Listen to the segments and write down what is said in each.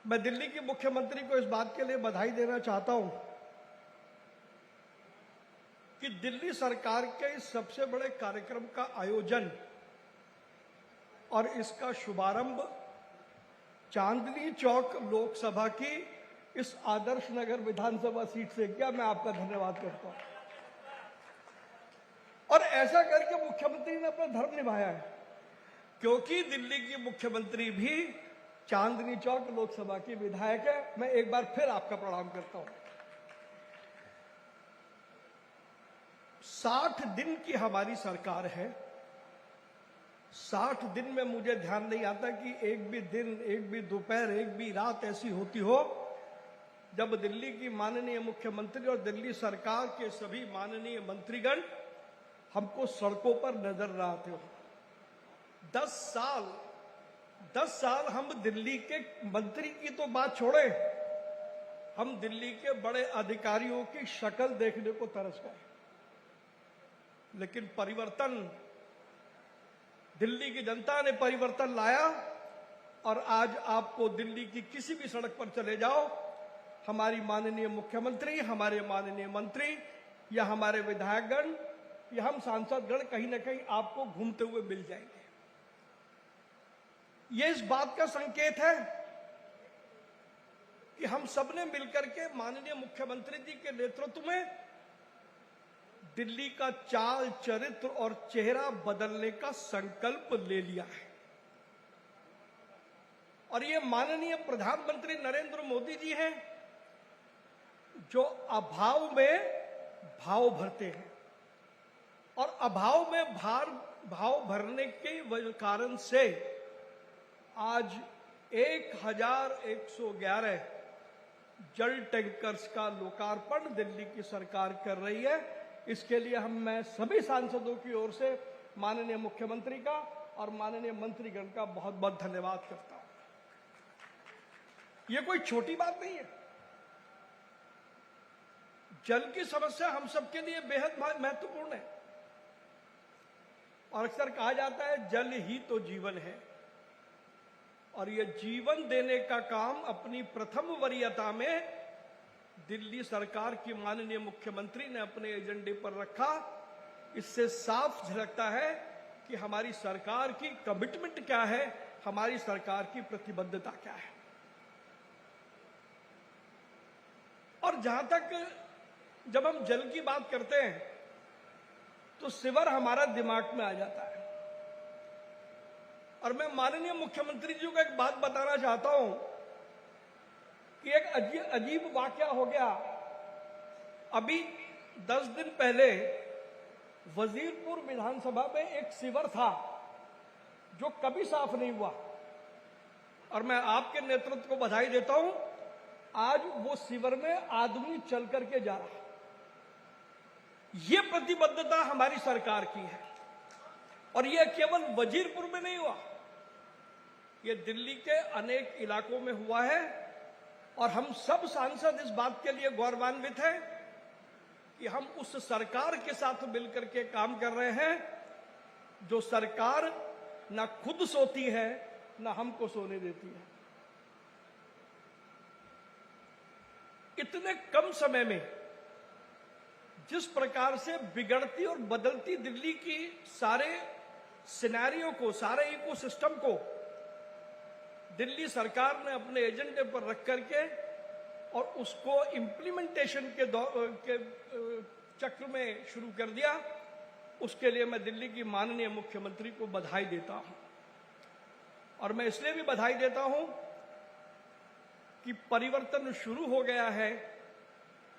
मैं दिल्ली के मुख्यमंत्री को इस बात के लिए बधाई देना चाहता हूं कि दिल्ली सरकार के इस सबसे बड़े कार्यक्रम का आयोजन और इसका शुभारंभ चांदनी चौक लोकसभा की इस आदर्श नगर विधानसभा सीट से किया। मैं आपका धन्यवाद करता हूं। और ऐसा करके मुख्यमंत्री ने अपना धर्म निभाया है, क्योंकि दिल्ली की मुख्यमंत्री भी चांदनी चौक लोकसभा की विधायक है। मैं एक बार फिर आपका प्रणाम करता हूं। 60 दिन की हमारी सरकार है। 60 दिन में मुझे ध्यान नहीं आता कि एक भी दिन, एक भी दोपहर, एक भी रात ऐसी होती हो जब दिल्ली की माननीय मुख्यमंत्री और दिल्ली सरकार के सभी माननीय मंत्रीगण हमको सड़कों पर नजर न आते हो। 10 साल हम दिल्ली के मंत्री की तो बात छोड़े, हम दिल्ली के बड़े अधिकारियों की शक्ल देखने को तरस गए। लेकिन परिवर्तन, दिल्ली की जनता ने परिवर्तन लाया और आज आपको दिल्ली की किसी भी सड़क पर चले जाओ, हमारी माननीय मुख्यमंत्री, हमारे माननीय मंत्री या हमारे विधायकगण या हम सांसदगण कहीं ना कहीं आपको घूमते हुए मिल जाएंगे। ये इस बात का संकेत है कि हम सबने मिलकर के माननीय मुख्यमंत्री जी के नेतृत्व में दिल्ली का चाल, चरित्र और चेहरा बदलने का संकल्प ले लिया है। और ये माननीय प्रधानमंत्री नरेंद्र मोदी जी हैं जो अभाव में भाव भरते हैं और अभाव में भाव भरने के कारण से आज 1111 जल टैंकर्स का लोकार्पण दिल्ली की सरकार कर रही है। इसके लिए मैं सभी सांसदों की ओर से माननीय मुख्यमंत्री का और माननीय मंत्रीगण का बहुत बहुत धन्यवाद करता हूं। यह कोई छोटी बात नहीं है। जल की समस्या हम सबके लिए बेहद महत्वपूर्ण है और अक्सर कहा जाता है जल ही तो जीवन है। और यह जीवन देने का काम अपनी प्रथम वरीयता में दिल्ली सरकार की माननीय मुख्यमंत्री ने अपने एजेंडे पर रखा। इससे साफ झलकता है कि हमारी सरकार की कमिटमेंट क्या है, हमारी सरकार की प्रतिबद्धता क्या है। और जहां तक जब हम जल की बात करते हैं तो सिवर हमारा दिमाग में आ जाता है। और मैं माननीय मुख्यमंत्री जी को एक बात बताना चाहता हूं कि एक अजीब वाकया हो गया। अभी 10 दिन पहले वजीरपुर विधानसभा में एक सिवर था जो कभी साफ नहीं हुआ और मैं आपके नेतृत्व को बधाई देता हूं। आज वो सिवर में आदमी चल करके जा रहा है। ये प्रतिबद्धता हमारी सरकार की है और यह केवल वजीरपुर में नहीं हुआ, यह दिल्ली के अनेक इलाकों में हुआ है। और हम सब सांसद इस बात के लिए गौरवान्वित हैं कि हम उस सरकार के साथ मिलकर के काम कर रहे हैं जो सरकार ना खुद सोती है ना हमको सोने देती है। इतने कम समय में जिस प्रकार से बिगड़ती और बदलती दिल्ली की सारे सिनेरियो को, सारे इकोसिस्टम को दिल्ली सरकार ने अपने एजेंडे पर रख करके और उसको इम्प्लीमेंटेशन के चक्र में शुरू कर दिया, उसके लिए मैं दिल्ली की माननीय मुख्यमंत्री को बधाई देता हूं। और मैं इसलिए भी बधाई देता हूं कि परिवर्तन शुरू हो गया है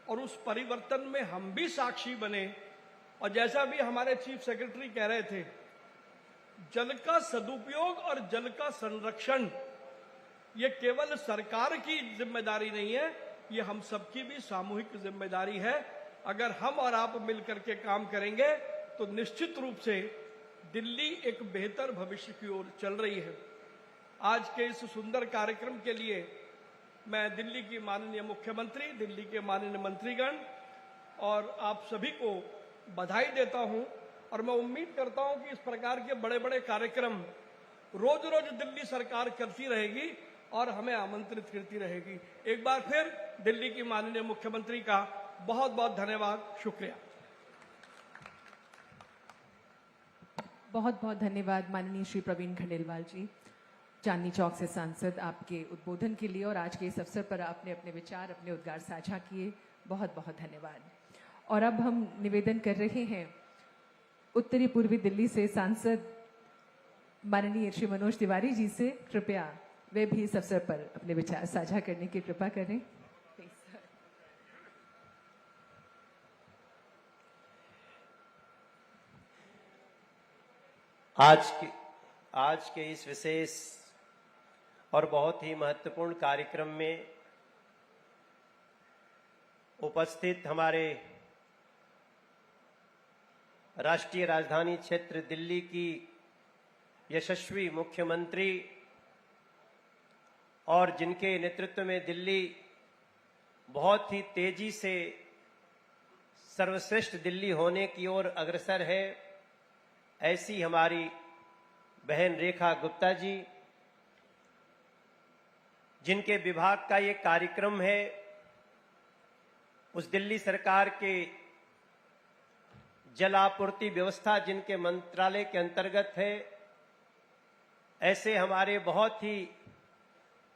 और उस परिवर्तन में हम भी साक्षी बने। और जैसा भी हमारे चीफ सेक्रेटरी कह रहे थे, जल का सदुपयोग और जल का संरक्षण ये केवल सरकार की जिम्मेदारी नहीं है, ये हम सबकी भी सामूहिक जिम्मेदारी है। अगर हम और आप मिलकर के काम करेंगे तो निश्चित रूप से दिल्ली एक बेहतर भविष्य की ओर चल रही है। आज के इस सुंदर कार्यक्रम के लिए मैं दिल्ली की माननीय मुख्यमंत्री, दिल्ली के माननीय मंत्रीगण और आप सभी को बधाई देता हूं। और मैं उम्मीद करता हूं कि इस प्रकार के बड़े बड़े कार्यक्रम रोज रोज दिल्ली सरकार करती रहेगी और हमें आमंत्रित करती रहेगी। एक बार फिर दिल्ली की माननीय मुख्यमंत्री का बहुत बहुत धन्यवाद, शुक्रिया। बहुत बहुत धन्यवाद माननीय श्री प्रवीण खंडेलवाल जी, चांदनी चौक से सांसद, आपके उद्बोधन के लिए और आज के इस अवसर पर आपने अपने विचार, अपने उद्गार साझा किए। बहुत बहुत धन्यवाद। और अब हम निवेदन कर रहे हैं उत्तरी पूर्वी दिल्ली से सांसद माननीय श्री मनोज तिवारी जी से, कृपया वे भी इस अवसर पर अपने विचार साझा करने की कृपा करें। आज के इस विशेष और बहुत ही महत्वपूर्ण कार्यक्रम में उपस्थित हमारे राष्ट्रीय राजधानी क्षेत्र दिल्ली की यशस्वी मुख्यमंत्री और जिनके नेतृत्व में दिल्ली बहुत ही तेजी से सर्वश्रेष्ठ दिल्ली होने की ओर अग्रसर है, ऐसी हमारी बहन रेखा गुप्ता जी, जिनके विभाग का ये कार्यक्रम है, उस दिल्ली सरकार के जल आपूर्ति व्यवस्था जिनके मंत्रालय के अंतर्गत है, ऐसे हमारे बहुत ही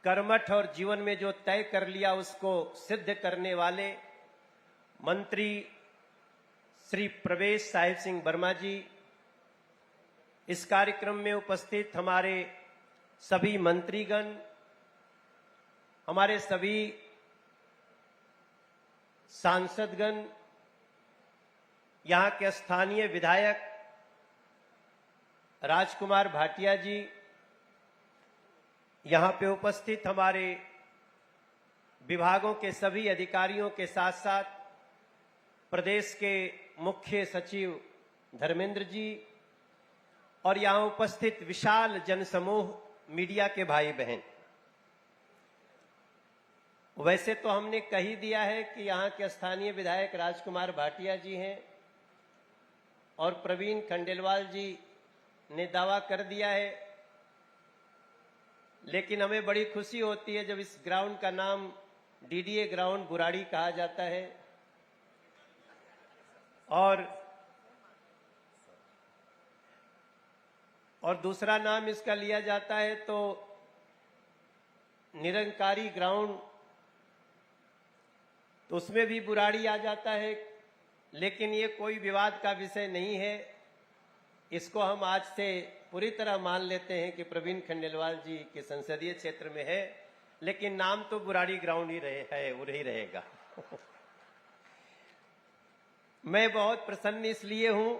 कर्मठ और जीवन में जो तय कर लिया उसको सिद्ध करने वाले मंत्री श्री प्रवेश साहिब सिंह वर्मा जी, इस कार्यक्रम में उपस्थित हमारे सभी मंत्रीगण, हमारे सभी सांसदगण, यहाँ के स्थानीय विधायक राजकुमार भाटिया जी, यहाँ पे उपस्थित हमारे विभागों के सभी अधिकारियों के साथ साथ प्रदेश के मुख्य सचिव धर्मेंद्र जी और यहाँ उपस्थित विशाल जनसमूह मीडिया के भाई बहन। वैसे तो हमने कह ही दिया है कि यहाँ के स्थानीय विधायक राजकुमार भाटिया जी हैं और प्रवीण खंडेलवाल जी ने दावा कर दिया है, लेकिन हमें बड़ी खुशी होती है जब इस ग्राउंड का नाम डीडीए ग्राउंड बुराड़ी कहा जाता है और दूसरा नाम इसका लिया जाता है तो निरंकारी ग्राउंड, तो उसमें भी बुराड़ी आ जाता है, लेकिन ये कोई विवाद का विषय नहीं है। इसको हम आज से पूरी तरह मान लेते हैं कि प्रवीण खंडेलवाल जी के संसदीय क्षेत्र में है, लेकिन नाम तो बुराड़ी ग्राउंड ही वही रहेगा। मैं बहुत प्रसन्न इसलिए हूं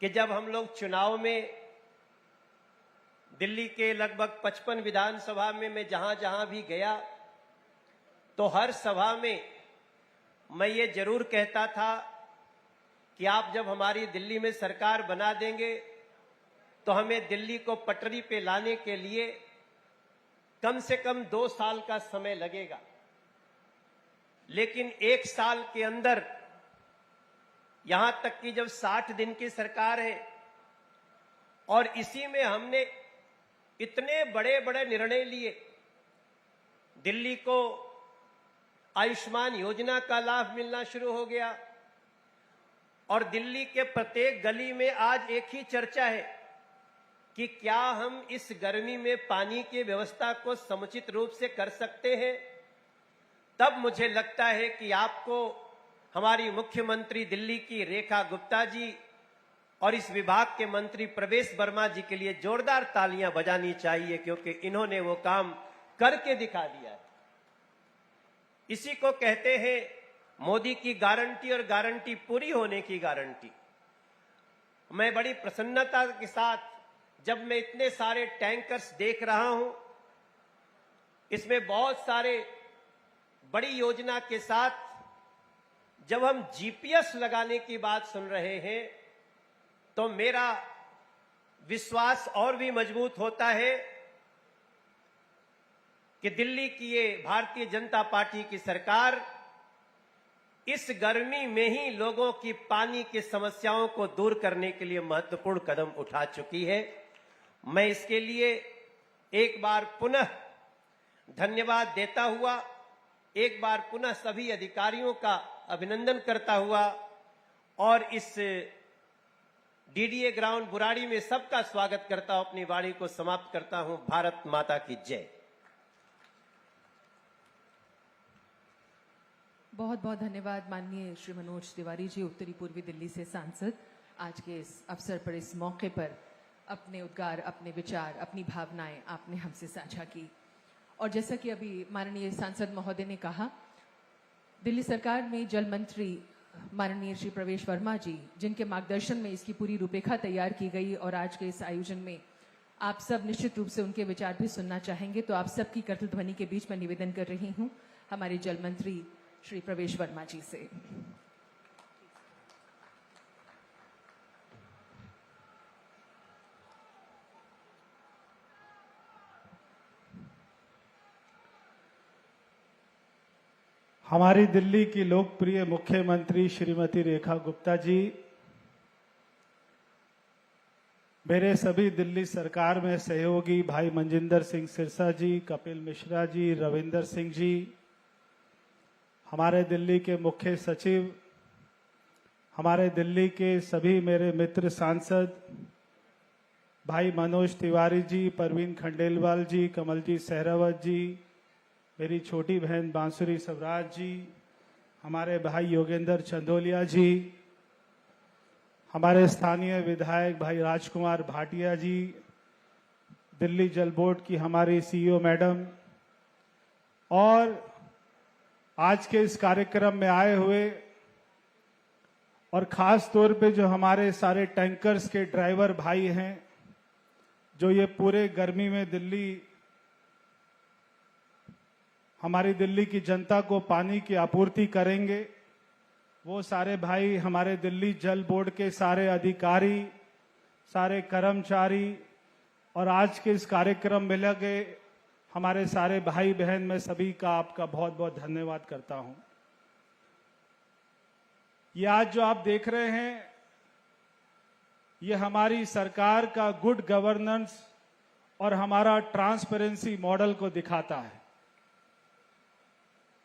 कि जब हम लोग चुनाव में दिल्ली के लगभग 55 विधानसभा में मैं जहां जहां भी गया तो हर सभा में मैं ये जरूर कहता था कि आप जब हमारी दिल्ली में सरकार बना देंगे तो हमें दिल्ली को पटरी पे लाने के लिए कम से कम 2 साल का समय लगेगा, लेकिन 1 साल के अंदर, यहां तक कि जब 60 दिन की सरकार है और इसी में हमने इतने बड़े बड़े निर्णय लिए, दिल्ली को आयुष्मान योजना का लाभ मिलना शुरू हो गया और दिल्ली के प्रत्येक गली में आज एक ही चर्चा है कि क्या हम इस गर्मी में पानी की व्यवस्था को समुचित रूप से कर सकते हैं। तब मुझे लगता है कि आपको हमारी मुख्यमंत्री दिल्ली की रेखा गुप्ता जी और इस विभाग के मंत्री प्रवेश वर्मा जी के लिए जोरदार तालियां बजानी चाहिए, क्योंकि इन्होंने वो काम करके दिखा दिया है। इसी को कहते हैं मोदी की गारंटी और गारंटी पूरी होने की गारंटी। मैं बड़ी प्रसन्नता के साथ जब मैं इतने सारे टैंकर्स देख रहा हूं, इसमें बहुत सारे बड़ी योजना के साथ जब हम जीपीएस लगाने की बात सुन रहे हैं तो मेरा विश्वास और भी मजबूत होता है कि दिल्ली की ये भारतीय जनता पार्टी की सरकार इस गर्मी में ही लोगों की पानी की समस्याओं को दूर करने के लिए महत्वपूर्ण कदम उठा चुकी है। मैं इसके लिए एक बार पुनः धन्यवाद देता हुआ, एक बार पुनः सभी अधिकारियों का अभिनंदन करता हुआ और इस डीडीए ग्राउंड बुराड़ी में सबका स्वागत करता हूं, अपनी वाणी को समाप्त करता हूं। भारत माता की जय। बहुत बहुत धन्यवाद माननीय श्री मनोज तिवारी जी, उत्तरी पूर्वी दिल्ली से सांसद। आज के इस अवसर पर, इस मौके पर अपने उद्गार, अपने विचार, अपनी भावनाएं आपने हमसे साझा की। और जैसा कि अभी माननीय सांसद महोदय ने कहा, दिल्ली सरकार में जल मंत्री माननीय श्री प्रवेश वर्मा जी, जिनके मार्गदर्शन में इसकी पूरी रूपरेखा तैयार की गई और आज के इस आयोजन में आप सब निश्चित रूप से उनके विचार भी सुनना चाहेंगे, तो आप सबकी करतल ध्वनि के बीच में निवेदन कर रही हूं हमारे जल मंत्री श्री प्रवेश वर्मा जी से। हमारी दिल्ली की लोकप्रिय मुख्यमंत्री श्रीमती रेखा गुप्ता जी, मेरे सभी दिल्ली सरकार में सहयोगी भाई मनजिंदर सिंह सिरसा जी, कपिल मिश्रा जी, रविंदर सिंह जी, हमारे दिल्ली के मुख्य सचिव, हमारे दिल्ली के सभी मेरे मित्र सांसद भाई मनोज तिवारी जी, परवीन खंडेलवाल जी, कमलजीत सहरावत जी, मेरी छोटी बहन बांसुरी स्वराज जी, हमारे भाई योगेंद्र चंदोलिया जी, हमारे स्थानीय विधायक भाई राजकुमार भाटिया जी, दिल्ली जल बोर्ड की हमारी सीईओ मैडम, और आज के इस कार्यक्रम में आए हुए और खास तौर पे जो हमारे सारे टैंकर्स के ड्राइवर भाई हैं, जो ये पूरे गर्मी में हमारी दिल्ली की जनता को पानी की आपूर्ति करेंगे, वो सारे भाई, हमारे दिल्ली जल बोर्ड के सारे अधिकारी, सारे कर्मचारी और आज के इस कार्यक्रम में लगे हमारे सारे भाई बहन, मैं सभी का आपका बहुत बहुत धन्यवाद करता हूं। ये आज जो आप देख रहे हैं, ये हमारी सरकार का गुड गवर्नेंस और हमारा ट्रांसपेरेंसी मॉडल को दिखाता है।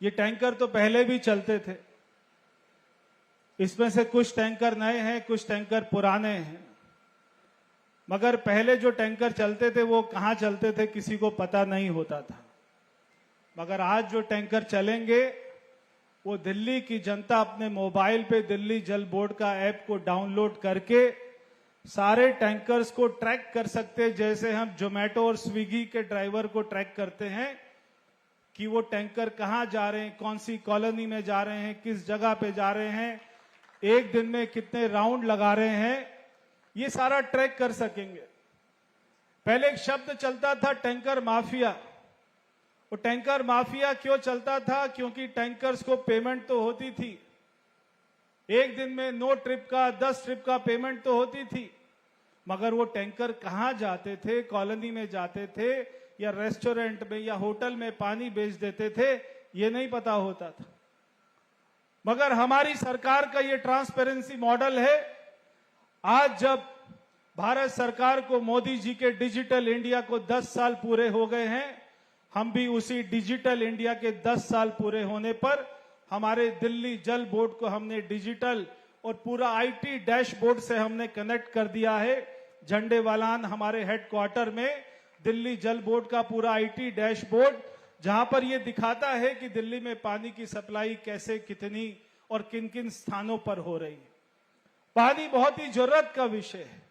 ये टैंकर तो पहले भी चलते थे, इसमें से कुछ टैंकर नए हैं, कुछ टैंकर पुराने हैं, मगर पहले जो टैंकर चलते थे वो कहां चलते थे किसी को पता नहीं होता था। मगर आज जो टैंकर चलेंगे वो दिल्ली की जनता अपने मोबाइल पे दिल्ली जल बोर्ड का ऐप को डाउनलोड करके सारे टैंकर्स को ट्रैक कर सकते हैं, जैसे हम जोमेटो और स्विगी के ड्राइवर को ट्रैक करते हैं कि वो टैंकर कहां जा रहे हैं, कौन सी कॉलोनी में जा रहे हैं, किस जगह पे जा रहे हैं, एक दिन में कितने राउंड लगा रहे हैं, ये सारा ट्रैक कर सकेंगे। पहले एक शब्द चलता था टैंकर माफिया। वो टैंकर माफिया क्यों चलता था? क्योंकि टैंकर्स को पेमेंट तो होती थी, एक दिन में 9 ट्रिप का 10 ट्रिप का पेमेंट तो होती थी, मगर वो टैंकर कहां जाते थे, कॉलोनी में जाते थे या रेस्टोरेंट में या होटल में पानी बेच देते थे, ये नहीं पता होता था। मगर हमारी सरकार का ये ट्रांसपेरेंसी मॉडल है। आज जब भारत सरकार को, मोदी जी के डिजिटल इंडिया को 10 साल पूरे हो गए हैं, हम भी उसी डिजिटल इंडिया के 10 साल पूरे होने पर हमारे दिल्ली जल बोर्ड को हमने डिजिटल और पूरा आईटी डैशबोर्ड से हमने कनेक्ट कर दिया है। झंडेवालान हमारे हेडक्वार्टर में दिल्ली जल बोर्ड का पूरा आईटी डैशबोर्ड, जहां पर यह दिखाता है कि दिल्ली में पानी की सप्लाई कैसे, कितनी और किन किन स्थानों पर हो रही है। पानी बहुत ही जरूरत का विषय है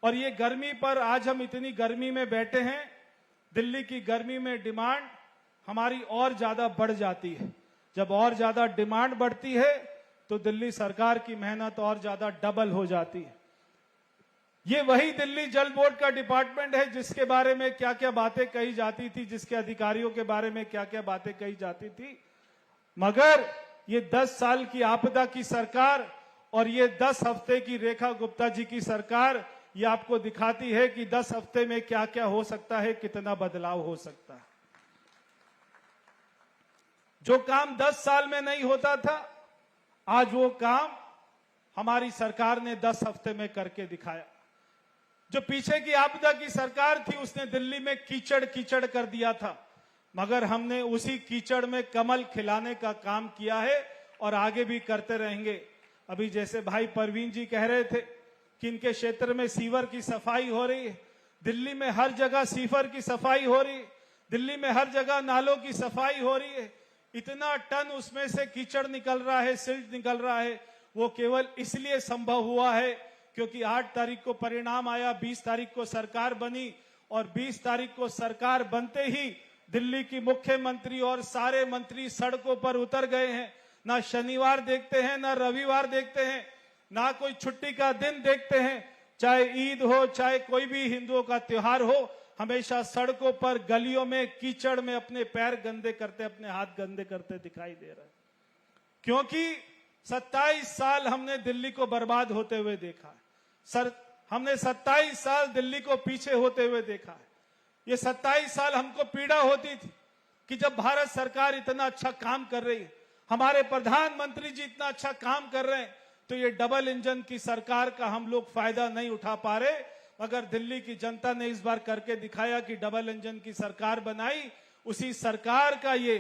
और ये गर्मी पर, आज हम इतनी गर्मी में बैठे हैं, दिल्ली की गर्मी में डिमांड हमारी और ज्यादा बढ़ जाती है। जब और ज्यादा डिमांड बढ़ती है तो दिल्ली सरकार की मेहनत और ज्यादा डबल हो जाती है। ये वही दिल्ली जल बोर्ड का डिपार्टमेंट है जिसके बारे में क्या क्या बातें कही जाती थी, जिसके अधिकारियों के बारे में क्या क्या बातें कही जाती थी, मगर ये 10 साल की आपदा की सरकार और ये 10 हफ्ते की रेखा गुप्ता जी की सरकार, ये आपको दिखाती है कि 10 हफ्ते में क्या क्या हो सकता है, कितना बदलाव हो सकता है। जो काम 10 साल में नहीं होता था, आज वो काम हमारी सरकार ने 10 हफ्ते में करके दिखाया। जो पीछे की आपदा की सरकार थी उसने दिल्ली में कीचड़ कीचड़ कर दिया था, मगर हमने उसी कीचड़ में कमल खिलाने का काम किया है और आगे भी करते रहेंगे। अभी जैसे भाई परवीन जी कह रहे थे कि इनके क्षेत्र में सीवर की सफाई हो रही है, दिल्ली में हर जगह सीवर की सफाई हो रही है, दिल्ली में हर जगह नालों की सफाई हो रही है। इतना टन उसमें से कीचड़ निकल रहा है, सिल्ट निकल रहा है, वो केवल इसलिए संभव हुआ है क्योंकि 8 तारीख को परिणाम आया, 20 तारीख को सरकार बनी और 20 तारीख को सरकार बनते ही दिल्ली की मुख्यमंत्री और सारे मंत्री सड़कों पर उतर गए हैं। ना शनिवार देखते हैं, ना रविवार देखते हैं, ना कोई छुट्टी का दिन देखते हैं। चाहे ईद हो, चाहे कोई भी हिंदुओं का त्योहार हो, हमेशा सड़कों पर, गलियों में, कीचड़ में अपने पैर गंदे करते, अपने हाथ गंदे करते दिखाई दे रहा है। क्योंकि 27 साल हमने दिल्ली को बर्बाद होते हुए देखा है। हमने 27 साल दिल्ली को पीछे होते हुए देखा है। ये 27 साल हमको पीड़ा होती थी कि जब भारत सरकार इतना अच्छा काम कर रही है, हमारे प्रधानमंत्री जी इतना अच्छा काम कर रहे हैं, तो ये डबल इंजन की सरकार का हम लोग फायदा नहीं उठा पा रहे। मगर दिल्ली की जनता ने इस बार करके दिखाया कि डबल इंजन की सरकार बनाई। उसी सरकार का ये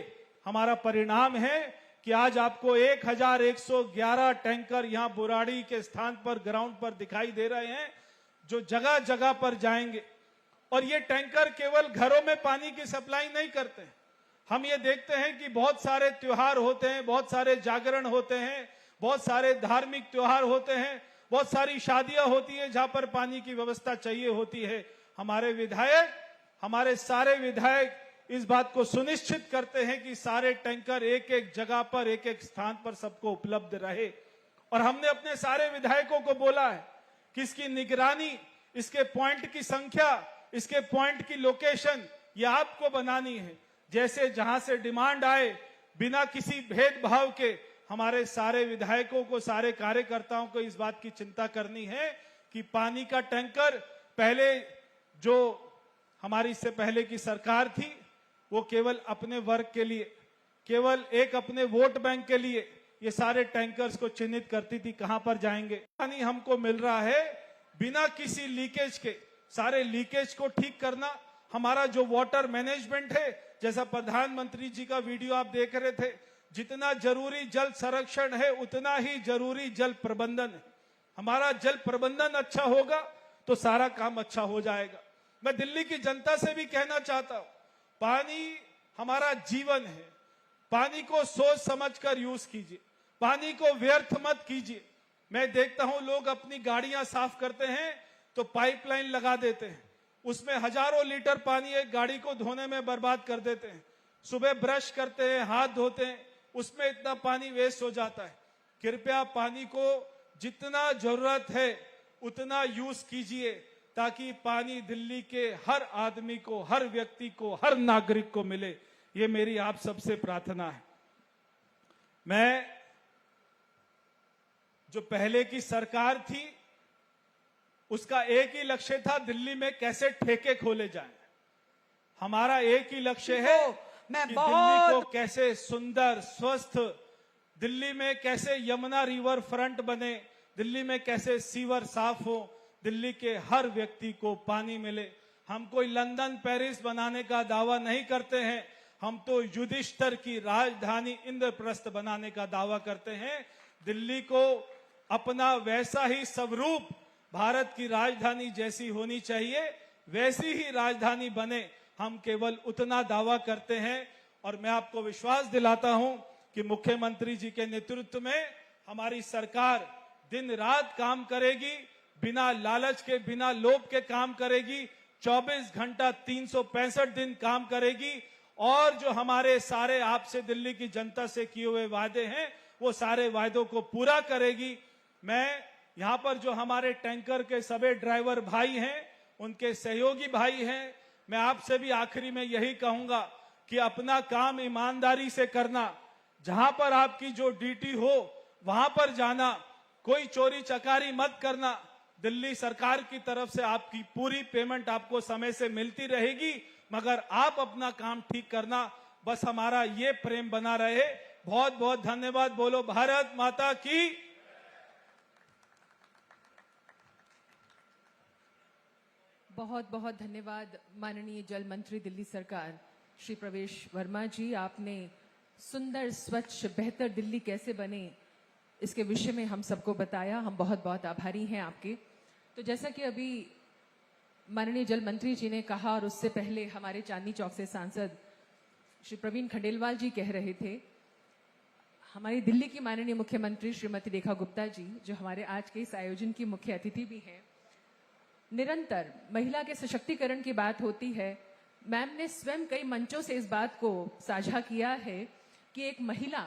हमारा परिणाम है कि आज आपको 1111 टैंकर यहां बुराड़ी के स्थान पर, ग्राउंड पर दिखाई दे रहे हैं, जो जगह जगह पर जाएंगे। और ये टैंकर केवल घरों में पानी की सप्लाई नहीं करते हैं। हम ये देखते हैं कि बहुत सारे त्योहार होते हैं, बहुत सारे जागरण होते हैं, बहुत सारे धार्मिक त्योहार होते हैं, बहुत सारी शादियां होती है जहां पर पानी की व्यवस्था चाहिए होती है। हमारे विधायक, हमारे सारे विधायक इस बात को सुनिश्चित करते हैं कि सारे टैंकर एक एक जगह पर, एक एक स्थान पर सबको उपलब्ध रहे। और हमने अपने सारे विधायकों को बोला है कि इसकी निगरानी, इसके पॉइंट की संख्या, इसके पॉइंट की लोकेशन ये आपको बनानी है। जैसे जहां से डिमांड आए, बिना किसी भेदभाव के हमारे सारे विधायकों को, सारे कार्यकर्ताओं को इस बात की चिंता करनी है कि पानी का टैंकर, पहले जो हमारी इससे पहले की सरकार थी वो केवल अपने वर्ग के लिए, केवल एक अपने वोट बैंक के लिए ये सारे टैंकर्स को चिन्हित करती थी कहां पर जाएंगे। पानी हमको मिल रहा है बिना किसी लीकेज के। सारे लीकेज को ठीक करना, हमारा जो वाटर मैनेजमेंट है, जैसा प्रधानमंत्री जी का वीडियो आप देख रहे थे, जितना जरूरी जल संरक्षण है उतना ही जरूरी जल प्रबंधन है। हमारा जल प्रबंधन अच्छा होगा तो सारा काम अच्छा हो जाएगा। मैं दिल्ली की जनता से भी कहना चाहता हूं, पानी हमारा जीवन है। पानी को सोच समझकर यूज कीजिए, पानी को व्यर्थ मत कीजिए। मैं देखता हूं लोग अपनी गाड़ियां साफ करते हैं तो पाइपलाइन लगा देते हैं, उसमें हजारों लीटर पानी एक गाड़ी को धोने में बर्बाद कर देते हैं। सुबह ब्रश करते हैं, हाथ धोते हैं, उसमें इतना पानी वेस्ट हो जाता है। कृपया पानी को जितना जरूरत है उतना यूज कीजिए ताकि पानी दिल्ली के हर आदमी को, हर व्यक्ति को, हर नागरिक को मिले। ये मेरी आप सबसे प्रार्थना है। मैं जो पहले की सरकार थी उसका एक ही लक्ष्य था, दिल्ली में कैसे ठेके खोले जाएं। हमारा एक ही लक्ष्य है कि दिल्ली को कैसे सुंदर, स्वस्थ, दिल्ली में कैसे यमुना रिवर फ्रंट बने, दिल्ली में कैसे सीवर साफ हो, दिल्ली के हर व्यक्ति को पानी मिले। हम कोई लंदन, पेरिस बनाने का दावा नहीं करते हैं, हम तो युधिष्ठिर की राजधानी इंद्रप्रस्थ बनाने का दावा करते हैं। दिल्ली को अपना वैसा ही स्वरूप, भारत की राजधानी जैसी होनी चाहिए वैसी ही राजधानी बने, हम केवल उतना दावा करते हैं। और मैं आपको विश्वास दिलाता हूं कि मुख्यमंत्री जी के नेतृत्व में हमारी सरकार दिन रात काम करेगी, बिना लालच के, बिना लोभ के काम करेगी, 24 घंटा 365 दिन काम करेगी। और जो हमारे सारे आपसे, दिल्ली की जनता से किए हुए वादे हैं वो सारे वादों को पूरा करेगी। मैं यहां पर जो हमारे टैंकर के सभी ड्राइवर भाई हैं, उनके सहयोगी भाई हैं, मैं आपसे भी आखिरी में यही कहूंगा कि अपना काम ईमानदारी से करना, जहां पर आपकी जो ड्यूटी हो वहां पर जाना, कोई चोरी चकारी मत करना। दिल्ली सरकार की तरफ से आपकी पूरी पेमेंट आपको समय से मिलती रहेगी, मगर आप अपना काम ठीक करना। बस हमारा ये प्रेम बना रहे। बहुत बहुत धन्यवाद। बोलो भारत माता की। बहुत बहुत धन्यवाद माननीय जल मंत्री दिल्ली सरकार श्री प्रवेश वर्मा जी। आपने सुंदर स्वच्छ बेहतर दिल्ली कैसे बने इसके विषय में हम सबको बताया। हम बहुत बहुत आभारी हैं आपके। तो जैसा कि अभी माननीय जल मंत्री जी ने कहा और उससे पहले हमारे चांदनी चौक से सांसद श्री प्रवीण खंडेलवाल जी कह रहे थे, हमारी दिल्ली की माननीय मुख्यमंत्री श्रीमती रेखा गुप्ता जी जो हमारे आज के इस आयोजन की मुख्य अतिथि भी हैं, निरंतर महिला के सशक्तिकरण की बात होती है। मैम ने स्वयं कई मंचों से इस बात को साझा किया है कि एक महिला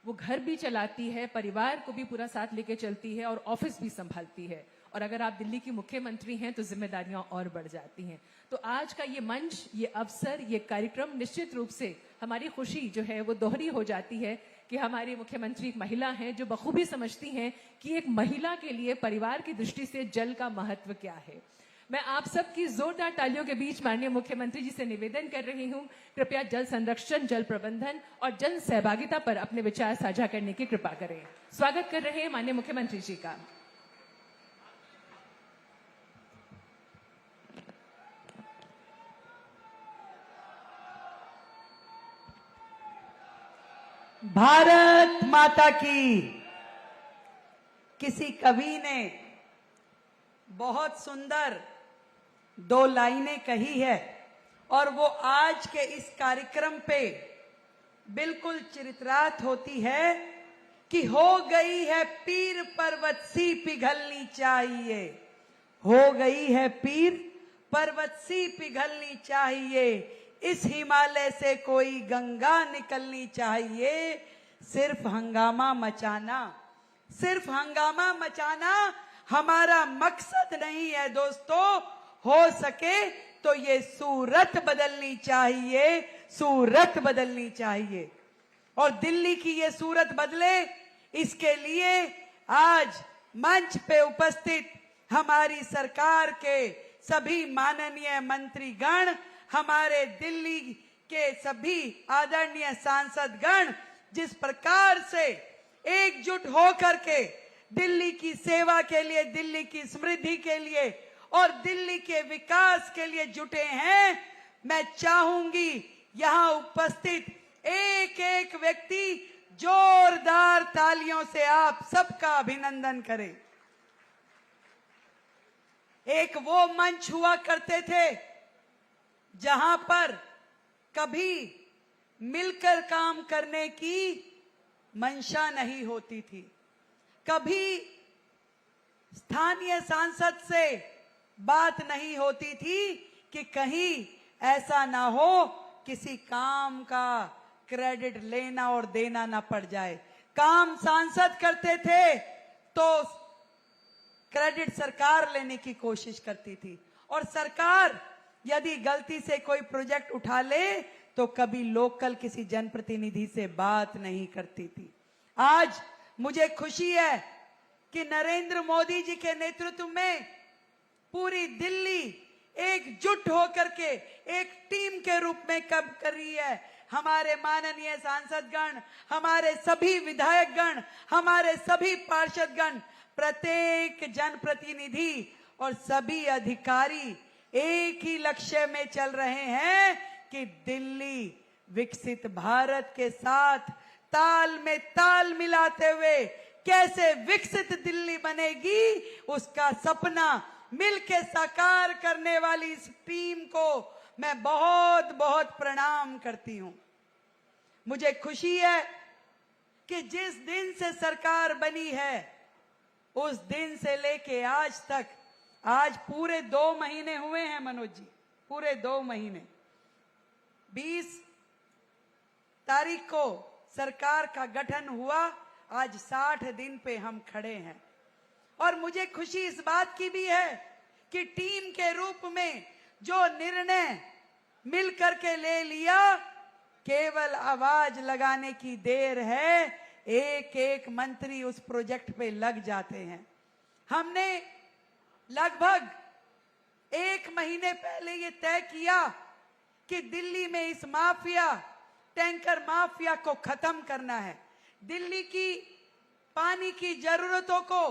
वो घर भी चलाती है, परिवार को भी पूरा साथ लेके चलती है और ऑफिस भी संभालती है। और अगर आप दिल्ली की मुख्यमंत्री हैं तो जिम्मेदारियां और बढ़ जाती हैं। तो आज का ये मंच, ये अवसर, ये कार्यक्रम निश्चित रूप से हमारी खुशी जो है वो दोहरी हो जाती है कि हमारी मुख्यमंत्री एक महिला हैं जो बखूबी समझती हैं कि एक महिला के लिए परिवार की दृष्टि से जल का महत्व क्या है। मैं आप सबकी जोरदार तालियों के बीच माननीय मुख्यमंत्री जी से निवेदन कर रही हूं, कृपया जल संरक्षण, जल प्रबंधन और जन सहभागिता पर अपने विचार साझा करने की कृपा करें। स्वागत कर रहे हैं माननीय मुख्यमंत्री जी का। भारत माता की। किसी कवि ने बहुत सुंदर 2 लाइनें कही है और वो आज के इस कार्यक्रम पे बिल्कुल चिरित्रार्थ होती है कि हो गई है पीर पर्वत सी पिघलनी चाहिए, हो गई है पीर पर्वत सी पिघलनी चाहिए, इस हिमालय से कोई गंगा निकलनी चाहिए, सिर्फ हंगामा मचाना, सिर्फ हंगामा मचाना हमारा मकसद नहीं है दोस्तों। हो सके तो ये सूरत बदलनी चाहिए, सूरत बदलनी चाहिए। और दिल्ली की ये सूरत बदले, इसके लिए आज मंच पे उपस्थित हमारी सरकार के सभी माननीय मंत्रीगण, हमारे दिल्ली के सभी आदरणीय सांसदगण जिस प्रकार से एकजुट होकर के दिल्ली की सेवा के लिए, दिल्ली की समृद्धि के लिए और दिल्ली के विकास के लिए जुटे हैं, मैं चाहूंगी यहां उपस्थित एक एक व्यक्ति जोरदार तालियों से आप सबका अभिनंदन करे। एक वो मंच हुआ करते थे जहां पर कभी मिलकर काम करने की मंशा नहीं होती थी, कभी स्थानीय सांसद से बात नहीं होती थी कि कहीं ऐसा ना हो किसी काम का क्रेडिट लेना और देना ना पड़ जाए। काम सांसद करते थे तो क्रेडिट सरकार लेने की कोशिश करती थी, और सरकार यदि गलती से कोई प्रोजेक्ट उठा ले तो कभी लोकल किसी जनप्रतिनिधि से बात नहीं करती थी। आज मुझे खुशी है कि नरेंद्र मोदी जी के नेतृत्व में पूरी दिल्ली एकजुट होकर के एक टीम के रूप में काम कर रही है। हमारे माननीय सांसदगण, हमारे सभी विधायकगण, हमारे सभी पार्षदगण, प्रत्येक जनप्रतिनिधि और सभी अधिकारी एक ही लक्ष्य में चल रहे हैं कि दिल्ली विकसित भारत के साथ ताल में ताल मिलाते हुए कैसे विकसित दिल्ली बनेगी, उसका सपना मिलके साकार करने वाली इस टीम को मैं बहुत बहुत प्रणाम करती हूं। मुझे खुशी है कि जिस दिन से सरकार बनी है उस दिन से लेके आज तक, आज पूरे 2 महीने हुए हैं मनोज जी, पूरे 2 महीने। 20 तारीख को सरकार का गठन हुआ, आज 60 दिन पे हम खड़े हैं। और मुझे खुशी इस बात की भी है कि टीम के रूप में जो निर्णय मिलकर के ले लिया, केवल आवाज लगाने की देर है, एक एक मंत्री उस प्रोजेक्ट पे लग जाते हैं। हमने लगभग 1 महीने पहले ये तय किया कि दिल्ली में इस माफिया, टैंकर माफिया को खत्म करना है। दिल्ली की पानी की जरूरतों को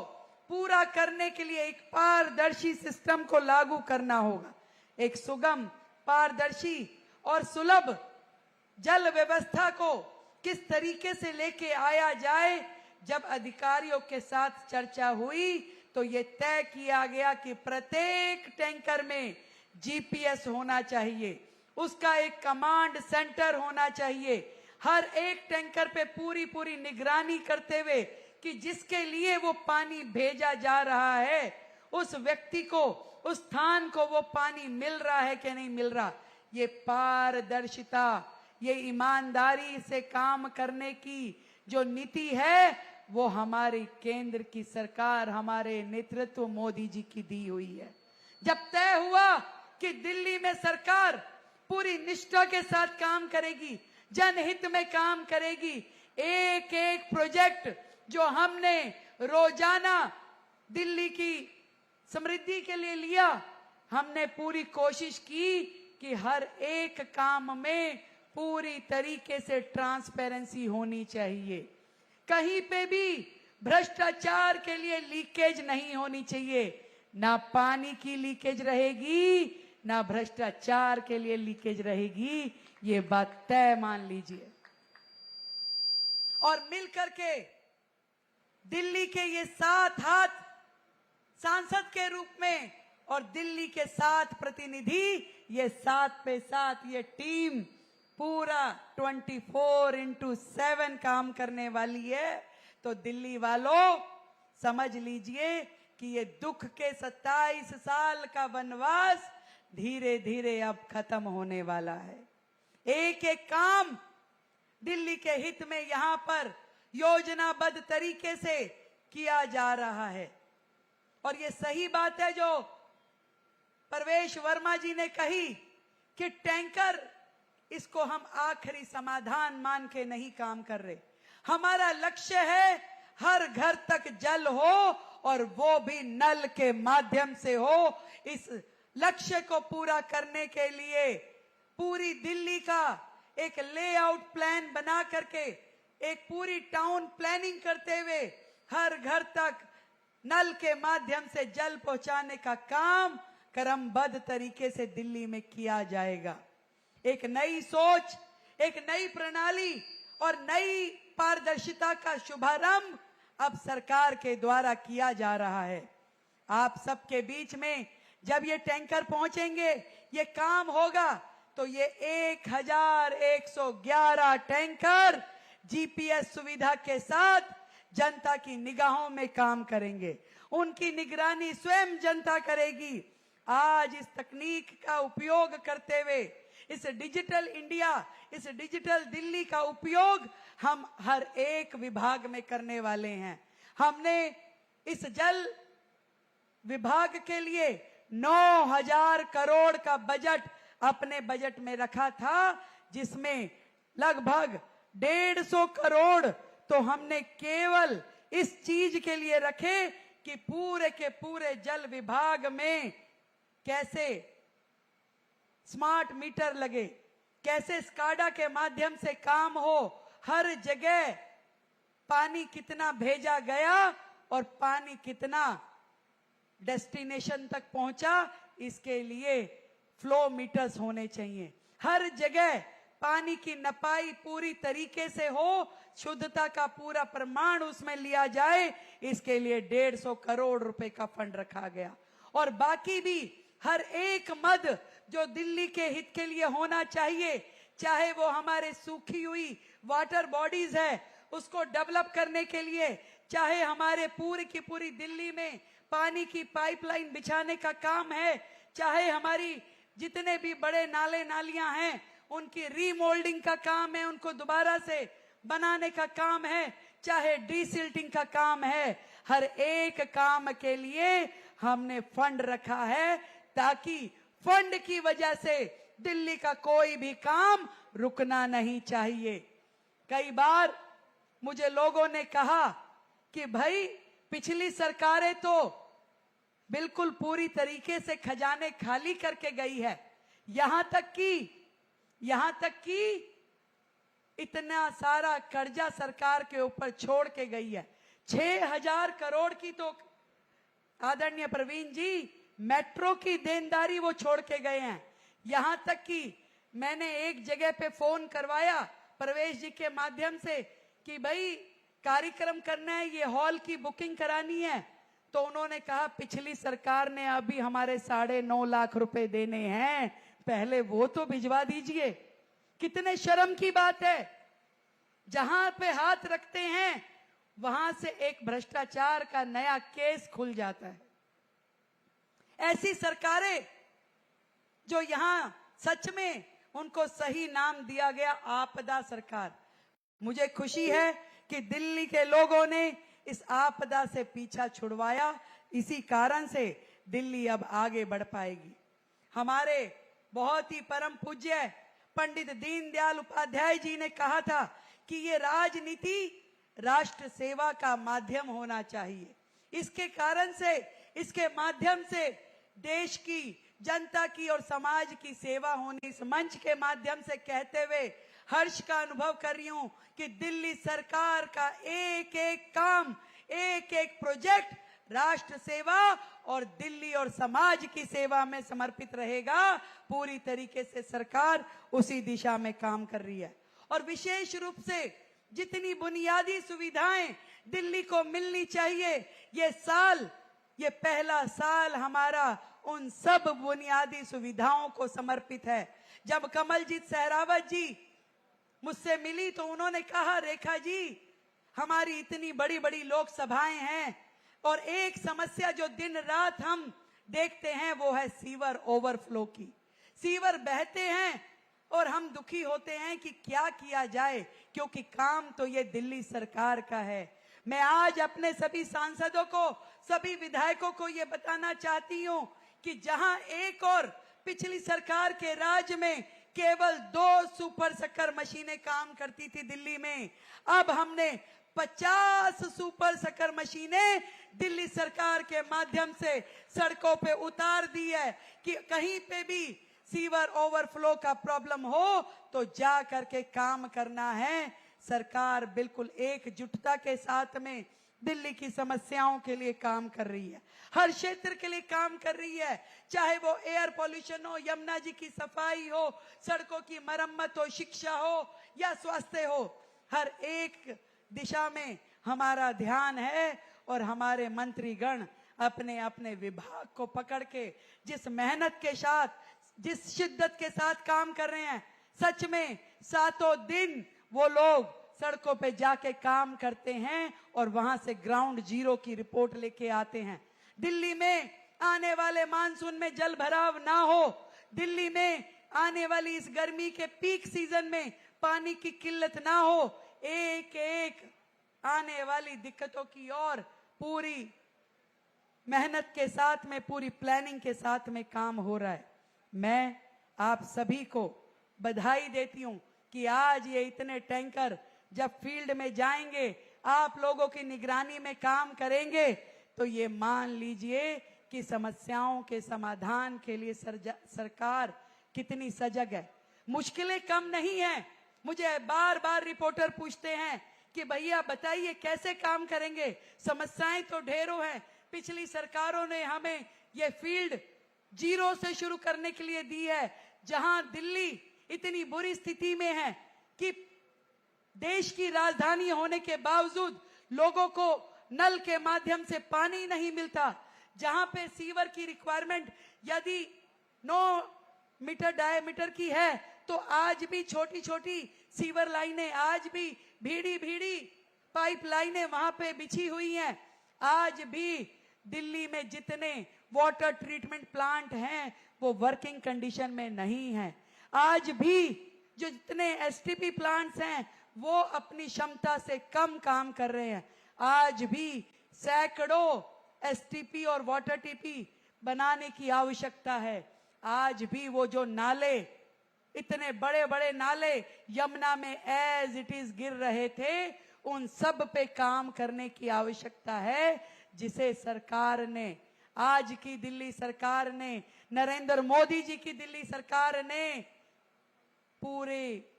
पूरा करने के लिए एक पारदर्शी सिस्टम को लागू करना होगा। एक सुगम, पारदर्शी और सुलभ जल व्यवस्था को किस तरीके से लेके आया जाए, जब अधिकारियों के साथ चर्चा हुई तो ये तय किया गया कि प्रत्येक टैंकर में जीपीएस होना चाहिए, उसका एक कमांड सेंटर होना चाहिए, हर एक टैंकर पे पूरी निगरानी करते हुए कि जिसके लिए वो पानी भेजा जा रहा है उस व्यक्ति को, उस स्थान को वो पानी मिल रहा है कि नहीं मिल रहा। ये पारदर्शिता, ये ईमानदारी से काम करने की जो नीति है वो हमारी केंद्र की सरकार, हमारे नेतृत्व मोदी जी की दी हुई है। जब तय हुआ कि दिल्ली में सरकार पूरी निष्ठा के साथ काम करेगी, जनहित में काम करेगी, एक एक प्रोजेक्ट जो हमने रोजाना दिल्ली की समृद्धि के लिए लिया, हमने पूरी कोशिश की कि हर एक काम में पूरी तरीके से ट्रांसपेरेंसी होनी चाहिए, कहीं पे भी भ्रष्टाचार के लिए लीकेज नहीं होनी चाहिए। ना पानी की लीकेज रहेगी, ना भ्रष्टाचार के लिए लीकेज रहेगी, ये बात तय मान लीजिए। और मिलकर के दिल्ली के ये 7 हाथ सांसद के रूप में और दिल्ली के 7 प्रतिनिधि, ये 7 पे 7 ये टीम पूरा 24/7 काम करने वाली है। तो दिल्ली वालों समझ लीजिए कि ये दुख के 27 साल का वनवास धीरे धीरे अब खत्म होने वाला है। एक एक काम दिल्ली के हित में यहां पर योजनाबद्ध तरीके से किया जा रहा है। और ये सही बात है जो परवेश वर्मा जी ने कही कि टैंकर, इसको हम आखिरी समाधान मान के नहीं काम कर रहे। हमारा लक्ष्य है हर घर तक जल हो और वो भी नल के माध्यम से हो। इस लक्ष्य को पूरा करने के लिए पूरी दिल्ली का एक लेआउट प्लान बना करके, एक पूरी टाउन प्लानिंग करते हुए हर घर तक नल के माध्यम से जल पहुंचाने का काम क्रमबद्ध तरीके से दिल्ली में किया जाएगा। एक नई सोच, एक नई प्रणाली और नई पारदर्शिता का शुभारंभ अब सरकार के द्वारा किया जा रहा है। आप सबके बीच में जब ये टैंकर पहुंचेंगे, ये काम होगा, तो ये 1111 टैंकर जीपीएस सुविधा के साथ जनता की निगाहों में काम करेंगे। उनकी निगरानी स्वयं जनता करेगी। आज इस तकनीक का उपयोग करते हुए, इस डिजिटल इंडिया, इस डिजिटल दिल्ली का उपयोग हम हर एक विभाग में करने वाले हैं। हमने इस जल विभाग के लिए 9,000 करोड़ का बजट अपने बजट में रखा था, जिसमें लगभग 150 करोड़ तो हमने केवल इस चीज के लिए रखे कि पूरे के पूरे जल विभाग में कैसे स्मार्ट मीटर लगे, कैसे स्काडा के माध्यम से काम हो, हर जगह पानी कितना भेजा गया और पानी कितना डेस्टिनेशन तक पहुंचा, इसके लिए फ्लो मीटर्स होने चाहिए। हर जगह पानी की नपाई पूरी तरीके से हो, शुद्धता का पूरा प्रमाण उसमें लिया जाए, इसके लिए 150 करोड़ रुपए का फंड रखा गया। और बाकी भी हर एक मद जो दिल्ली के हित के लिए होना चाहिए, चाहे वो हमारे सूखी हुई वाटर बॉडीज है उसको डेवलप करने के लिए, चाहे हमारे पूरी की पूरी दिल्ली में पानी की पाइपलाइन बिछाने का काम है, चाहे हमारी जितने भी बड़े नाले नालियां हैं उनकी रीमोल्डिंग का काम है, उनको दोबारा से बनाने का काम है, चाहे डीसिल्टिंग का काम है, हर एक काम के लिए हमने फंड रखा है, ताकि फंड की वजह से दिल्ली का कोई भी काम रुकना नहीं चाहिए। कई बार मुझे लोगों ने कहा कि भाई पिछली सरकारें तो बिल्कुल पूरी तरीके से खजाने खाली करके गई है, यहां तक कि इतना सारा कर्जा सरकार के ऊपर छोड़ के गई है। 6,000 करोड़ की तो आदरणीय प्रवीण जी मेट्रो की देनदारी वो छोड़ के गए हैं। यहां तक कि मैंने एक जगह पे फोन करवाया प्रवेश जी के माध्यम से कि भाई कार्यक्रम करना है, ये हॉल की बुकिंग करानी है, तो उन्होंने कहा पिछली सरकार ने अभी हमारे 9.5 लाख रुपए देने हैं, पहले वो तो भिजवा दीजिए। कितने शर्म की बात है। जहां पे हाथ रखते हैं वहां से एक भ्रष्टाचार का नया केस खुल जाता है। ऐसी सरकारें जो यहां सच में उनको सही नाम दिया गया आपदा सरकार। मुझे खुशी है कि दिल्ली के लोगों ने इस आपदा से पीछा छुड़वाया, इसी कारण से दिल्ली अब आगे बढ़ पाएगी। हमारे बहुत ही परम पूज्य पंडित दीनदयाल उपाध्याय जी ने कहा था कि ये राजनीति राष्ट्र सेवा का माध्यम होना चाहिए। इसके कारण से, इसके माध्यम से देश की, जनता की और समाज की सेवा होनी। इस मंच के माध्यम से कहते हुए हर्ष का अनुभव कर रही हूं कि दिल्ली सरकार का एक एक काम, एक एक प्रोजेक्ट राष्ट्र सेवा और दिल्ली और समाज की सेवा में समर्पित रहेगा। पूरी तरीके से सरकार उसी दिशा में काम कर रही है। और विशेष रूप से जितनी बुनियादी सुविधाएं दिल्ली को मिलनी चाहिए, ये पहला साल हमारा उन सब बुनियादी सुविधाओं को समर्पित है। जब कमलजीत सहरावत जी मुझसे मिली तो उन्होंने कहा, रेखा जी हमारी इतनी बड़ी बड़ी लोकसभाएं हैं और एक समस्या जो दिन रात हम देखते हैं वो है सीवर ओवरफ्लो की। सीवर बहते हैं और हम दुखी होते हैं कि क्या किया जाए, क्योंकि काम तो ये दिल्ली सरकार का है। मैं आज अपने सभी सांसदों को, सभी विधायकों को ये बताना चाहती हूं कि जहां एक और पिछली सरकार के राज में केवल 2 सुपर शक्कर मशीनें काम करती थी दिल्ली में, अब हमने 50 सुपर शक्कर मशीनें दिल्ली सरकार के माध्यम से सड़कों पे उतार दी है कि कहीं पे भी सीवर ओवरफ्लो का प्रॉब्लम हो तो जा करके काम करना है। सरकार बिल्कुल एकजुटता के साथ में दिल्ली की समस्याओं के लिए काम कर रही है, हर क्षेत्र के लिए काम कर रही है, चाहे वो एयर पोल्यूशन हो, यमुना जी की सफाई हो, सड़कों की मरम्मत हो, शिक्षा हो या स्वास्थ्य हो, हर एक दिशा में हमारा ध्यान है। और हमारे मंत्रीगण अपने अपने विभाग को पकड़ के जिस मेहनत के साथ, जिस शिद्दत के साथ काम कर रहे हैं, सच में 7 दिन वो लोग सड़कों पे जाके काम करते हैं और वहां से ग्राउंड जीरो की रिपोर्ट लेके आते हैं। दिल्ली में आने वाले मानसून में जल भराव ना हो, दिल्ली में आने वाली इस गर्मी के पीक सीजन में पानी की किल्लत ना हो, एक एक आने वाली दिक्कतों की ओर पूरी मेहनत के साथ में, पूरी प्लानिंग के साथ में काम हो रहा है। मैं आप सभी को बधाई देती हूं कि आज ये इतने टैंकर जब फील्ड में जाएंगे, आप लोगों की निगरानी में काम करेंगे, तो ये मान लीजिए कि समस्याओं के समाधान के लिए सरकार कितनी सजग है। मुश्किलें कम नहीं हैं। मुझे बार बार रिपोर्टर पूछते हैं कि भैया बताइए कैसे काम करेंगे, समस्याएं तो ढेरों हैं। पिछली सरकारों ने हमें ये फील्ड जीरो से शुरू करने के लिए दी है, जहां दिल्ली इतनी बुरी स्थिति में है कि देश की राजधानी होने के बावजूद लोगों को नल के माध्यम से पानी नहीं मिलता, जहां पे सीवर की रिक्वायरमेंट यदि 9 मीटर डायमीटर की है तो आज भी छोटी छोटी सीवर लाइनें, आज भी भीड़ी भीड़ी पाइप लाइनें वहां पे बिछी हुई हैं। आज भी दिल्ली में जितने वाटर ट्रीटमेंट प्लांट हैं वो वर्किंग कंडीशन में नहीं है। आज भी जो जितने एसटीपी प्लांट्स हैं वो अपनी क्षमता से कम काम कर रहे हैं। आज भी सैकड़ों एसटीपी और वाटर टीपी बनाने की आवश्यकता है। आज भी वो जो नाले, इतने बड़े बड़े नाले यमुना में एज इट इज गिर रहे थे, उन सब पे काम करने की आवश्यकता है, जिसे सरकार ने, आज की दिल्ली सरकार ने, नरेंद्र मोदी जी की दिल्ली सरकार ने पूरे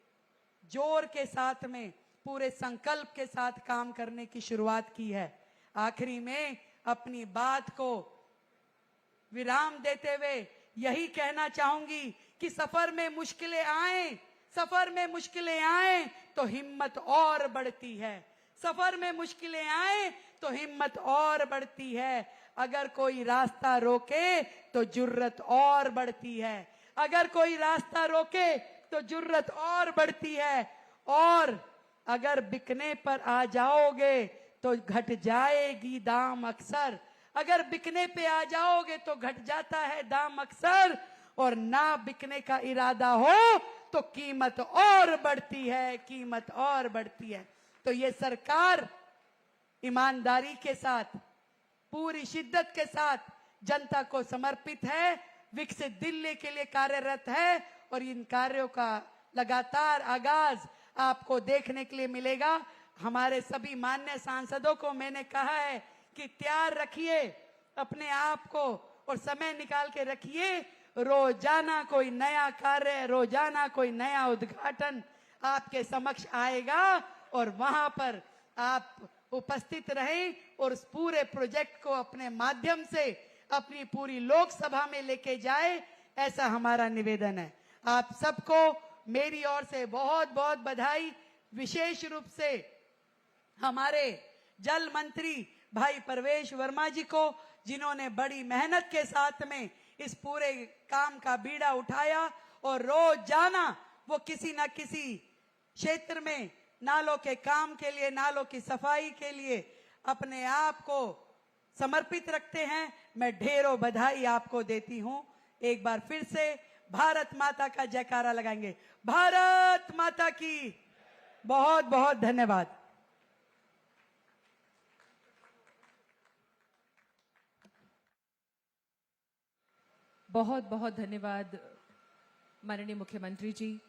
जोर के साथ में, पूरे संकल्प के साथ काम करने की शुरुआत की है। आखिरी में अपनी बात को विराम देते हुए यही कहना चाहूंगी कि सफर में मुश्किलें आए तो हिम्मत और बढ़ती है। सफर में मुश्किलें आए तो हिम्मत और बढ़ती है। अगर कोई रास्ता रोके तो जुर्रत और बढ़ती है। अगर कोई रास्ता रोके तो जुर्रत और बढ़ती है। और अगर बिकने पर आ जाओगे तो घट जाएगी दाम अक्सर। अगर बिकने पे आ जाओगे तो घट जाता है दाम अक्सर। और ना बिकने का इरादा हो तो कीमत और बढ़ती है, कीमत और बढ़ती है। तो ये सरकार ईमानदारी के साथ, पूरी शिद्दत के साथ जनता को समर्पित है, विकसित दिल्ली के लिए कार्यरत है। और इन कार्यों का लगातार आगाज आपको देखने के लिए मिलेगा। हमारे सभी माननीय सांसदों को मैंने कहा है कि तैयार रखिए अपने आप को और समय निकाल के रखिए। रोजाना कोई नया कार्य, रोजाना कोई नया उद्घाटन आपके समक्ष आएगा और वहां पर आप उपस्थित रहें और उस पूरे प्रोजेक्ट को अपने माध्यम से अपनी पूरी लोकसभा में लेके जाए, ऐसा हमारा निवेदन है। आप सबको मेरी ओर से बहुत बहुत बधाई। विशेष रूप से हमारे जल मंत्री भाई परवेश वर्मा जी को, जिन्होंने बड़ी मेहनत के साथ में इस पूरे काम का बीड़ा उठाया और रोजाना वो किसी न किसी क्षेत्र में नालों के काम के लिए, नालों की सफाई के लिए अपने आप को समर्पित रखते हैं। मैं ढेरों बधाई आपको देती हूं। एक बार फिर से भारत माता का जयकारा लगाएंगे। भारत माता की बहुत बहुत धन्यवाद। बहुत बहुत धन्यवाद माननीय मुख्यमंत्री जी।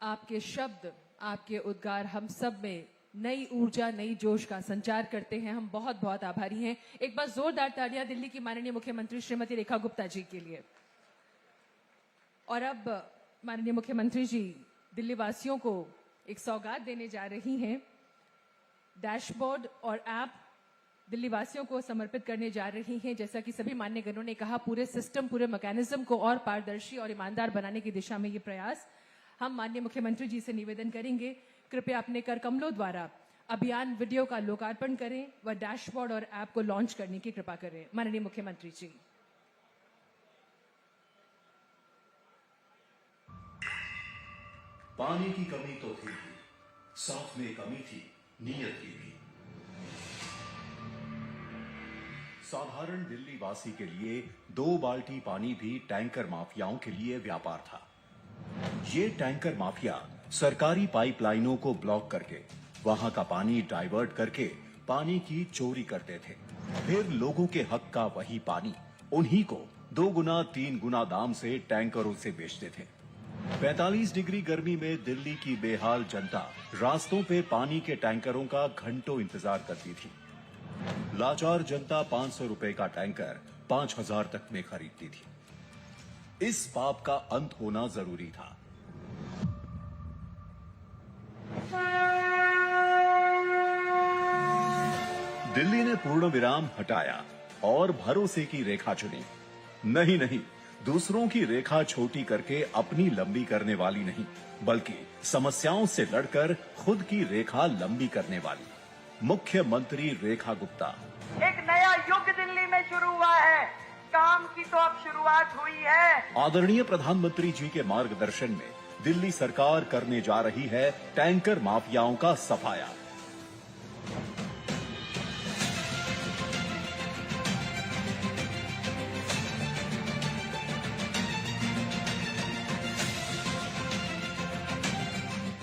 आपके शब्द, आपके उद्गार हम सब में नई ऊर्जा, नई जोश का संचार करते हैं। हम बहुत बहुत आभारी हैं। एक बार जोरदार तालियां दिल्ली की माननीय मुख्यमंत्री श्रीमती रेखा गुप्ता जी के लिए। और अब माननीय मुख्यमंत्री जी दिल्ली वासियों को एक सौगात देने जा रही हैं। डैशबोर्ड और ऐप दिल्ली वासियों को समर्पित करने जा रही हैं। जैसा कि सभी मान्यगणों ने कहा, पूरे सिस्टम, पूरे मैकेनिज्म को और पारदर्शी और ईमानदार बनाने की दिशा में ये प्रयास। हम माननीय मुख्यमंत्री जी से निवेदन करेंगे, कृपया अपने कर कमलों द्वारा अभियान वीडियो का लोकार्पण करें व डैशबोर्ड और ऐप को लॉन्च करने की कृपा करें। माननीय मुख्यमंत्री जी। पानी की कमी तो थी ही, साथ में कमी थी नीयत की भी। साधारण दिल्ली वासी के लिए 2 बाल्टी पानी भी टैंकर माफियाओं के लिए व्यापार था। ये टैंकर माफिया सरकारी पाइपलाइनों को ब्लॉक करके वहां का पानी डाइवर्ट करके पानी की चोरी करते थे। फिर लोगों के हक का वही पानी उन्हीं को 2 गुना 3 गुना दाम से टैंकरों से बेचते थे। 45 डिग्री गर्मी में दिल्ली की बेहाल जनता रास्तों पे पानी के टैंकरों का घंटों इंतजार करती थी। लाचार जनता 500 रुपए का टैंकर 5000 तक में खरीदती थी। इस पाप का अंत होना जरूरी था। दिल्ली ने पूर्ण विराम हटाया और भरोसे की रेखा चुनी। नहीं, दूसरों की रेखा छोटी करके अपनी लंबी करने वाली नहीं, बल्कि समस्याओं से लड़कर खुद की रेखा लंबी करने वाली मुख्यमंत्री रेखा गुप्ता। एक नया युग दिल्ली में शुरू हुआ है। काम की तो अब शुरुआत हुई है। आदरणीय प्रधानमंत्री जी के मार्गदर्शन में दिल्ली सरकार करने जा रही है टैंकर माफियाओं का सफाया।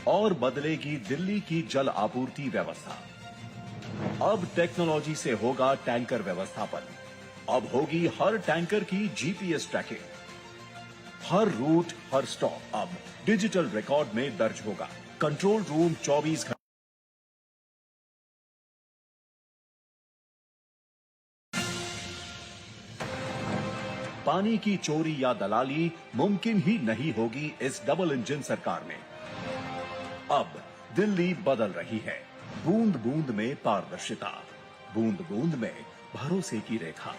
और बदलेगी दिल्ली की जल आपूर्ति व्यवस्था। अब टेक्नोलॉजी से होगा टैंकर व्यवस्थापन। अब होगी हर टैंकर की जीपीएस ट्रैकिंग। हर रूट, हर स्टॉप अब डिजिटल रिकॉर्ड में दर्ज होगा। कंट्रोल रूम 24 घंटे। पानी की चोरी या दलाली मुमकिन ही नहीं होगी इस डबल इंजन सरकार में। अब दिल्ली बदल रही है। बूंद बूंद में पारदर्शिता, बूंद बूंद में भरोसे की रेखा।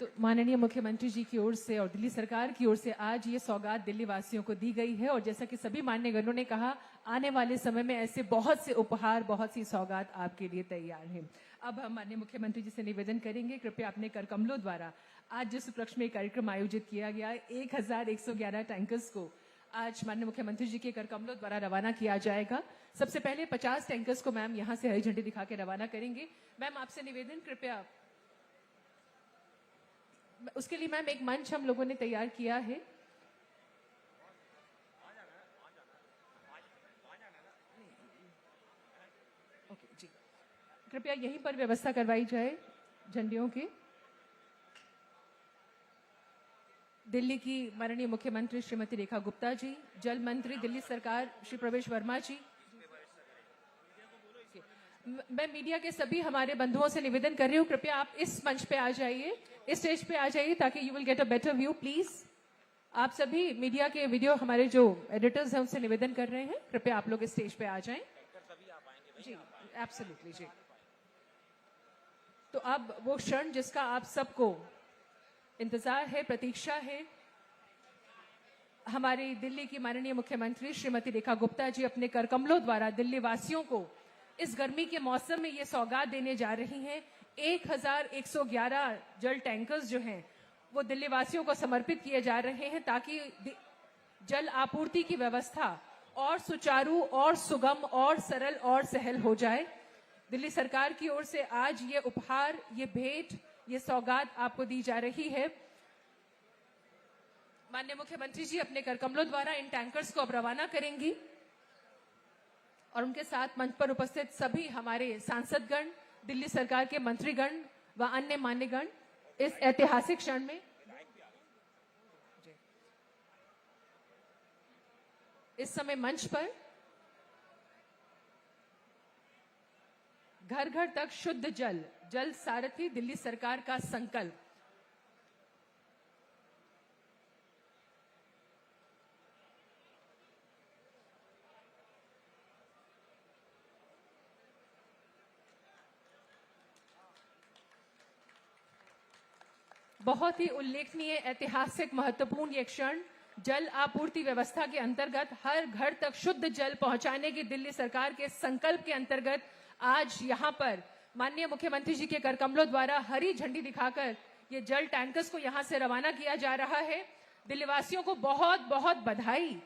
तो माननीय मुख्यमंत्री जी की ओर से और दिल्ली सरकार की ओर से आज ये सौगात दिल्ली वासियों को दी गई है और जैसा कि सभी मान्यगणों ने कहा, आने वाले समय में ऐसे बहुत से उपहार, बहुत सी सौगात आपके लिए तैयार हैं। अब हम माननीय मुख्यमंत्री जी से निवेदन करेंगे, कृपया अपने कर कमलों द्वारा आज जिस उपलक्ष्य में कार्यक्रम आयोजित किया गया है, 1111 टैंकर्स को आज माननीय मुख्यमंत्री जी के कर कमलों द्वारा रवाना किया जाएगा। सबसे पहले 50 टैंकर्स को मैम यहाँ से हरी झंडी दिखा के रवाना करेंगे। मैम आपसे निवेदन, कृपया उसके लिए मैम एक मंच हम लोगों ने तैयार किया है। ओके जी, कृपया यहीं पर व्यवस्था करवाई जाए झंडियों की। दिल्ली की माननीय मुख्यमंत्री श्रीमती रेखा गुप्ता जी, जल मंत्री दिल्ली सरकार श्री प्रवेश वर्मा जी, मैं मीडिया के सभी हमारे बंधुओं से निवेदन कर रही हूँ, कृपया आप इस मंच पे आ जाइए, इस स्टेज पे आ जाइए ताकि you will get a better view please. आप सभी मीडिया के वीडियो हमारे जो एडिटर्स हैं उनसे निवेदन कर रहे हैं, कृपया आप लोग इस स्टेज पे आ जाएं। जी एब्सोल्युटली जी। तो अब वो क्षण जिसका आप सबको इंतजार है, प्रतीक्षा है, हमारी दिल्ली की माननीय मुख्यमंत्री श्रीमती रेखा गुप्ता जी अपने कर कमलों द्वारा दिल्ली वासियों को इस गर्मी के मौसम में ये सौगात देने जा रही हैं। 1111 जल टैंकर्स जो हैं वो दिल्ली वासियों को समर्पित किए जा रहे हैं ताकि जल आपूर्ति की व्यवस्था और सुचारू और सुगम और सरल और सहल हो जाए। दिल्ली सरकार की ओर से आज ये उपहार, ये भेंट, ये सौगात आपको दी जा रही है। माननीय मुख्यमंत्री जी अपने कर कमलों द्वारा इन टैंकर्स को अब रवाना करेंगी और उनके साथ मंच पर उपस्थित सभी हमारे सांसदगण, दिल्ली सरकार के मंत्रीगण व अन्य मान्यगण इस ऐतिहासिक क्षण में इस समय मंच पर घर घर तक शुद्ध जल, जल सारथी दिल्ली सरकार का संकल्प। बहुत ही उल्लेखनीय, ऐतिहासिक, महत्वपूर्ण ये क्षण जल आपूर्ति व्यवस्था के अंतर्गत हर घर तक शुद्ध जल पहुंचाने की दिल्ली सरकार के संकल्प के अंतर्गत आज यहां पर माननीय मुख्यमंत्री जी के कर कमलों द्वारा हरी झंडी दिखाकर ये जल टैंकर्स को यहां से रवाना किया जा रहा है। दिल्ली वासियों को बहुत बहुत बधाई।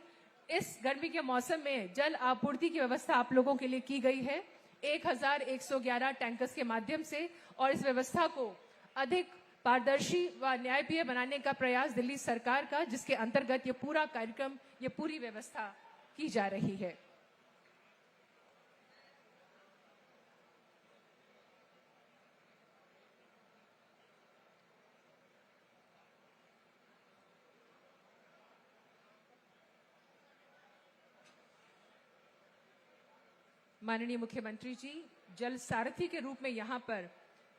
इस गर्मी के मौसम में जल आपूर्ति की व्यवस्था आप लोगों के लिए की गई है 1111 टैंकर्स के माध्यम से और इस व्यवस्था को अधिक पारदर्शी व न्यायप्रिय बनाने का प्रयास दिल्ली सरकार का, जिसके अंतर्गत ये पूरा कार्यक्रम, ये पूरी व्यवस्था की जा रही है। माननीय मुख्यमंत्री जी जल सारथी के रूप में यहाँ पर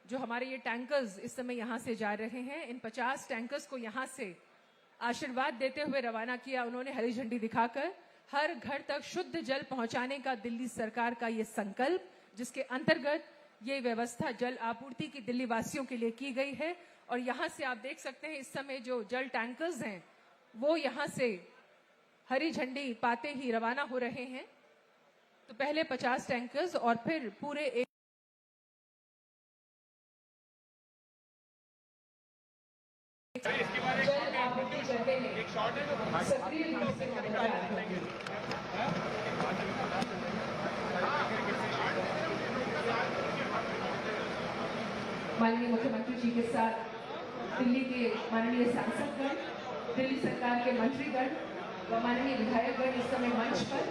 जो हमारे ये टैंकर्स इस समय यहाँ से जा रहे हैं, इन 50 टैंकर्स को यहाँ से आशीर्वाद देते हुए रवाना किया उन्होंने हरी झंडी दिखाकर। हर घर तक शुद्ध जल पहुंचाने का दिल्ली सरकार का ये संकल्प, जिसके अंतर्गत ये व्यवस्था जल आपूर्ति की दिल्ली वासियों के लिए की गई है। और यहाँ से आप देख सकते हैं इस समय जो जल टैंकर्स हैं वो यहाँ से हरी झंडी पाते ही रवाना हो रहे हैं। तो पहले 50 टैंकर्स और फिर पूरे एक जल आपूर्ति करने में सक्रिय रूप से माननीय मुख्यमंत्री जी के साथ दिल्ली के माननीय सांसदगण, दिल्ली सरकार के मंत्रीगण व माननीय विधायकगण इस समय मंच पर